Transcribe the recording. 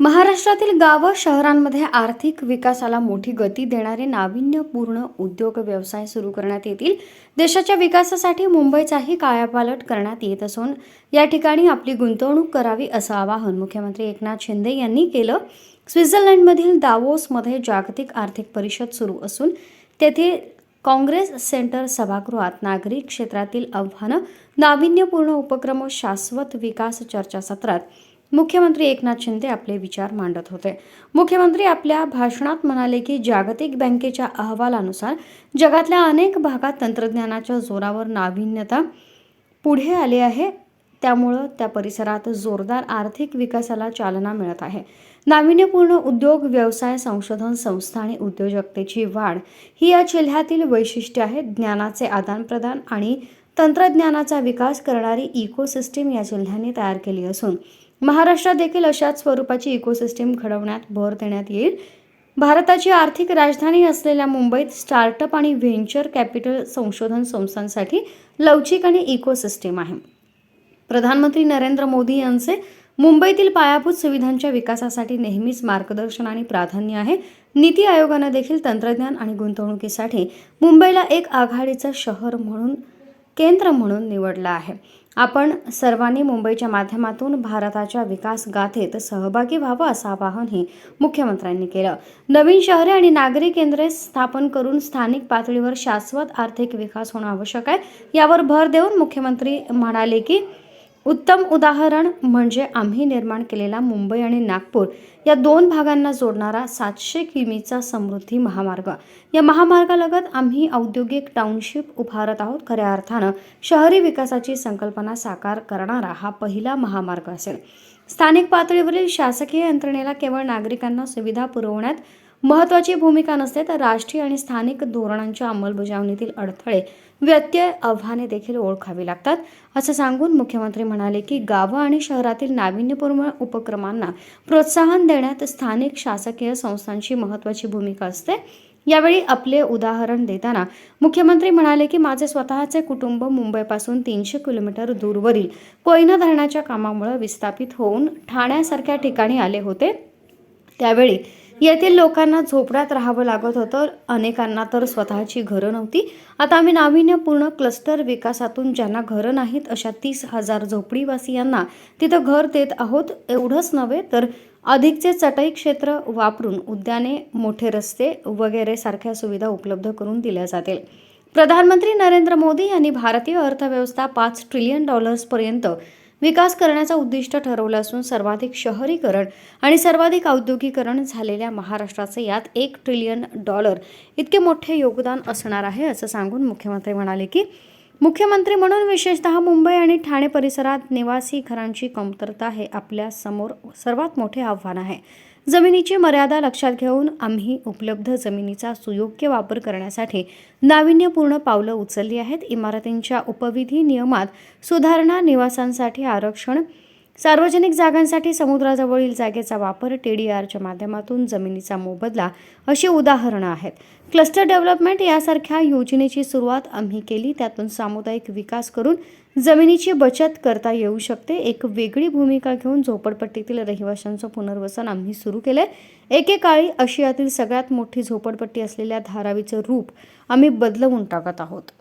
महाराष्ट्रातील गावं शहरांमध्ये आर्थिक विकासाला मोठी गती देणारे नाविन्यपूर्ण उद्योग व्यवसाय सुरू करण्यात येतील. देशाच्या विकासासाठी मुंबईचाही कायापालट करण्यात येत असून या ठिकाणी आपली गुंतवणूक करावी असं आवाहन मुख्यमंत्री एकनाथ शिंदे यांनी केलं. स्वित्झर्लंडमधील दावोसमध्ये जागतिक आर्थिक परिषद सुरू असून तेथे काँग्रेस सेंटर सभागृहात नागरी क्षेत्रातील आव्हानं, नाविन्यपूर्ण उपक्रम व शाश्वत विकास चर्चासत्रात मुख्यमंत्री एकनाथ शिंदे आपले विचार मांडत होते. मुख्यमंत्री आपल्या भाषणात म्हणाले की जागतिक बँकेच्या अहवालानुसार जगातल्या अनेक भागात तंत्रज्ञानाच्या जोरावर नाविन्यता पुढे आली आहे. त्यामुळं त्या परिसरात जोरदार आर्थिक विकासाला चालना मिळत आहे. नाविन्यपूर्ण उद्योग, व्यवसाय, संशोधन संस्था आणि उद्योजकतेची वाढ ही या जिल्ह्यातील वैशिष्ट्ये आहेत. ज्ञानाचे आदानप्रदान आणि तंत्रज्ञानाचा विकास करणारी इकोसिस्टीम या जिल्ह्यांनी तयार केली असून महाराष्ट्रात देखील अशाच स्वरूपाची इकोसिस्टीम घडवण्यात भर देण्यात येईल. भारताची आर्थिक राजधानी असलेल्या मुंबईत स्टार्टअप आणि व्हेंचर कॅपिटल संशोधन संस्थांसाठी लवचिक आणि इकोसिस्टीम आहे. प्रधानमंत्री नरेंद्र मोदी यांचे मुंबईतील पायाभूत सुविधांच्या विकासासाठी नेहमीच मार्गदर्शन आणि प्राधान्य आहे. नीती आयोगाने देखील तंत्रज्ञान आणि गुंतवणुकीसाठी मुंबईला एक आघाडीचं शहर म्हणून केंद्र म्हणून निवडलं आहे. आपण सर्वांनी मुंबईच्या माध्यमातून भारताच्या विकास गाथेत सहभागी व्हावं असं आवाहनही मुख्यमंत्र्यांनी केलं. नवीन शहरे आणि नागरी केंद्रे स्थापन करून स्थानिक पातळीवर शाश्वत आर्थिक विकास होणं आवश्यक आहे. यावर भर देऊन मुख्यमंत्री म्हणाले की उत्तम उदाहरण म्हणजे आम्ही निर्माण केलेला मुंबई आणि नागपूर या दोन भागांना जोडणारा 700 किमीचा समृद्धी महामार्ग. या महामार्गालगत आम्ही औद्योगिक टाउनशिप उभारत आहोत. खऱ्या अर्थानं शहरी विकासाची संकल्पना साकार करणारा हा पहिला महामार्ग असेल. स्थानिक पातळीवरील शासकीय यंत्रणेला केवळ नागरिकांना सुविधा पुरवण्यात महत्त्वाची भूमिका नसते, तर राष्ट्रीय आणि स्थानिक धोरणांच्या अंमलबजावणीतील अडथळे, व्यत्यय, आव्हाने देखील ओळखावी लागतात असं सांगून मुख्यमंत्री म्हणाले की गावं आणि शहरातील नाविन्यपूर्ण उपक्रमांना प्रोत्साहन देण्यात स्थानिक शासकीय संस्थांची महत्त्वाची भूमिका असते. यावेळी आपले उदाहरण देताना मुख्यमंत्री म्हणाले की माझे स्वतःचे कुटुंब मुंबईपासून 300 किलोमीटर दूरवरील कोयना धरणाच्या कामामुळे विस्थापित होऊन ठाण्यासारख्या ठिकाणी आले होते. त्यावेळी येथील लोकांना झोपड्यात राहावं लागत होतं. अनेकांना तर स्वतःची घरं नव्हती. आता आम्ही नाविन्यपूर्ण क्लस्टर विकासातून ज्यांना घरं नाहीत अशा 30,000 झोपडीवासियांना तिथं घर देत आहोत. एवढंच नव्हे तर अधिकचे चटई क्षेत्र वापरून उद्याने, मोठे रस्ते वगैरे सारख्या सुविधा उपलब्ध करून दिल्या जातील. प्रधानमंत्री नरेंद्र मोदी यांनी भारतीय अर्थव्यवस्था $5 ट्रिलियन पर्यंत विकास करण्याचा उद्दिष्ट ठरवलं असून सर्वाधिक शहरीकरण आणि सर्वाधिक औद्योगिकरण झालेल्या महाराष्ट्राचे यात $1 ट्रिलियन इतके मोठे योगदान असणार आहे असं सांगून मुख्यमंत्री म्हणाले की मुख्यमंत्री म्हणून विशेषतः मुंबई आणि ठाणे परिसरात निवासी घरांची कमतरता हे आपल्या समोर सर्वात मोठे आव्हान आहे. जमिनीची मर्यादा लक्षात घेऊन आम्ही उपलब्ध जमिनीचा सुयोग्य वापर करण्यासाठी नाविन्यपूर्ण पावलं उचलली आहेत. इमारतींच्या उपविधी नियमात सुधारणा, निवासांसाठी आरक्षण, सार्वजनिक जागांसाठी समुद्राजवळील जागेचा वापर, TDRच्या माध्यमातून जमिनीचा मोबदला अशी उदाहरणं आहेत. क्लस्टर डेव्हलपमेंट यासारख्या योजनेची सुरुवात आम्ही केली. त्यातून सामुदायिक विकास करून जमिनीची बचत करता येऊ शकते. एक वेगळी भूमिका घेऊन झोपडपट्टीतील रहिवाशांचं पुनर्वसन आम्ही सुरू केलंय. एकेकाळी आशियातील सगळ्यात मोठी झोपडपट्टी असलेल्या धारावीचं रूप आम्ही बदलवून टाकत आहोत.